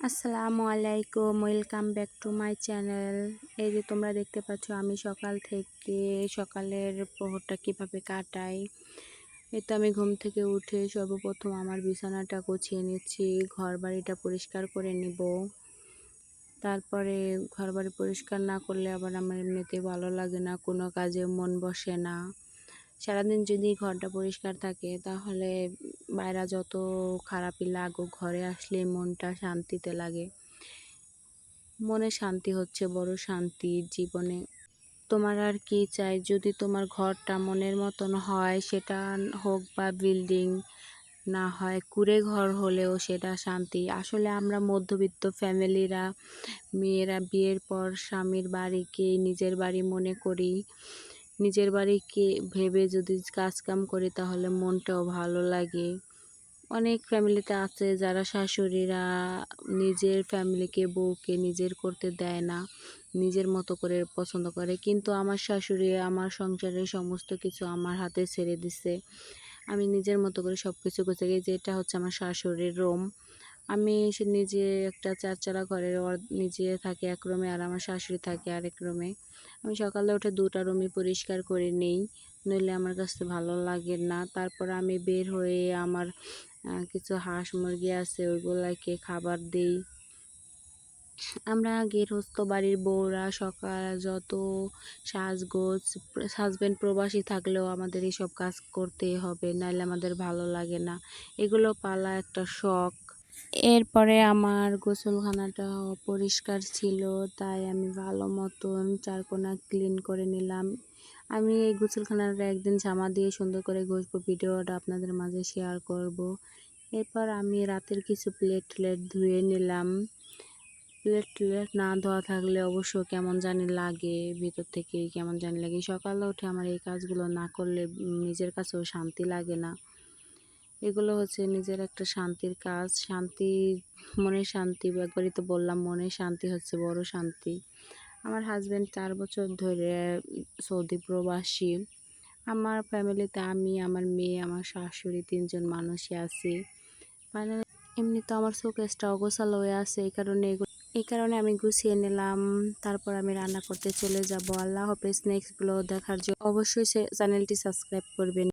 আসসালামু আলাইকুম, welcome back to my channel. এই যে তোমরা দেখতে পাচ্ছ আমি সকাল থেকে সকালের প্রহরটা কিভাবে কাটাই। এই তো আমি ঘুম থেকে উঠে সর্বপ্রথম আমার বিছানাটা গুছিয়ে নিচ্ছি, ঘর বাড়িটা পরিষ্কার করে নিব। তারপরে ঘর বাড়ি পরিষ্কার না করলে আবার আমার এমনিতে ভালো লাগে না, কোনো কাজে মন বসে না। সারাদিন যদি ঘরটা পরিষ্কার থাকে তাহলে বাইরে যত খারাপই লাগুক, ঘরে আসলে মনটা শান্তিতে লাগে। মনে শান্তি হচ্ছে বড় শান্তি জীবনে। তোমার আর কি চাই? যদি তোমার ঘরটা মনের মতন হয়, সেটা হোক বা বিল্ডিং, না হয় কুঁড়ে ঘর হলেও সেটা শান্তি। আসলে আমরা মধ্যবিত্ত ফ্যামিলিরা, মেয়েরা বিয়ের পর স্বামীর বাড়িকে নিজের বাড়ি মনে করি। নিজের বাড়িকে ভেবে যদি কাজকাম করি তাহলে মনটাও ভালো লাগে। অনেক ফ্যামিলিতে আছে যারা শাশুড়িরা নিজের ফ্যামিলিকে, বউকে নিজের করতে দেয় না, নিজের মতো করে পছন্দ করে। কিন্তু আমার শাশুড়ি আমার সংসারের সমস্ত কিছু আমার হাতে ছেড়ে দিছে। আমি নিজের মতো করে সব কিছু করতে গিয়ে, যেটা হচ্ছে আমার শাশুড়ির রুম। আমি নিজে একটা চারচালা ঘরের নিজে থাকি এক রুমে, আর আমার শাশুড়ি থাকে আরেক রুমে। আমি সকালে উঠে দুটা রুমই পরিষ্কার করে নিই, নইলে আমার কাছে ভালো লাগে না। তারপর আমি বের হয়ে আমার কিছু হাঁস মুরগি আছে ওইগুলাকে খাবার দিই। আমরা গৃহস্থ বাড়ির বউরা সকাল যত সাজগোজ, হাজবেন্ড প্রবাসী থাকলেও আমাদের এইসব কাজ করতেই হবে, নাহলে আমাদের ভালো লাগে না। এগুলো পালা একটা শখ। এরপরে আমার গোসলখানাটা পরিষ্কার ছিল, তাই আমি ভালো মতন চারকোনা ক্লিন করে নিলাম। আমি এই গোসলখানাটা একদিন জামা দিয়ে সুন্দর করে ঘষবো, ভিডিওটা আপনাদের মাঝে শেয়ার করব। এরপর আমি রাতের কিছু প্লেট ধুয়ে নিলাম। প্লেট না ধোয়া থাকলে অবশ্য কেমন জানি লাগে, ভিতর থেকেই কেমন জানি লাগে। সকালে উঠে আমার এই কাজগুলো না করলে নিজের কাছেও শান্তি লাগে না। এগুলো হচ্ছে নিজের একটা শান্তির কাজ, শান্তি, মনের শান্তি। একবারই তো বললাম, মনের শান্তি হচ্ছে বড় শান্তি। আমার হাজব্যান্ড 4 বছর ধরে সৌদি প্রবাসী। আমার ফ্যামিলিতে আমি, আমার মেয়ে, আমার শাশুড়ি, 3 জন মানুষই আছি। ফাইনালি এমনি তো আমার শোকেসটা অগোছালো হয়ে আছে, এই কারণে আমি গুছিয়ে নিলাম। তারপর আমি রান্না করতে চলে যাব। আল্লাহ হাফেজ। নেক্সট ব্লগ দেখার জন্য অবশ্যই চ্যানেলটি সাবস্ক্রাইব করবেন।